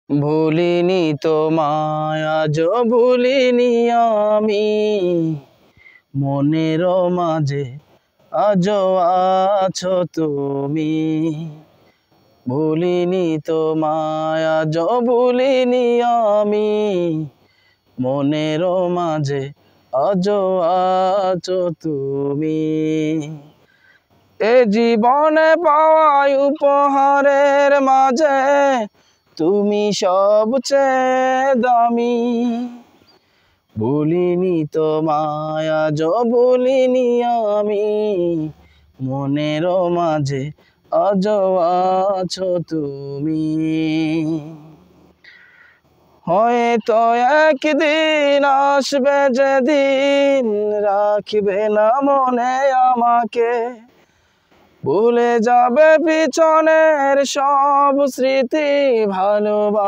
ভুলিনি তোমায় আজও ভুলিনি আমি, মনের মাঝে আজও আছো তুমি। ভুলিনি তোমায় আজও ভুলিনি আমি, মনের মাঝে আজও আছো তুমি। এ জীবনে পাওয়া উপহারের মাঝে তুমি সবচেয়ে দামি। ভুলিনি তোমায় আজও ভুলিনি আমি, মনের মাঝে আজও আছো তুমি। হয়তো একদিন আসবে যেদিন রাখবে না মনে আমাকে, ভুলে যাবে পিছনের সব স্মৃতি ভালোবাসা।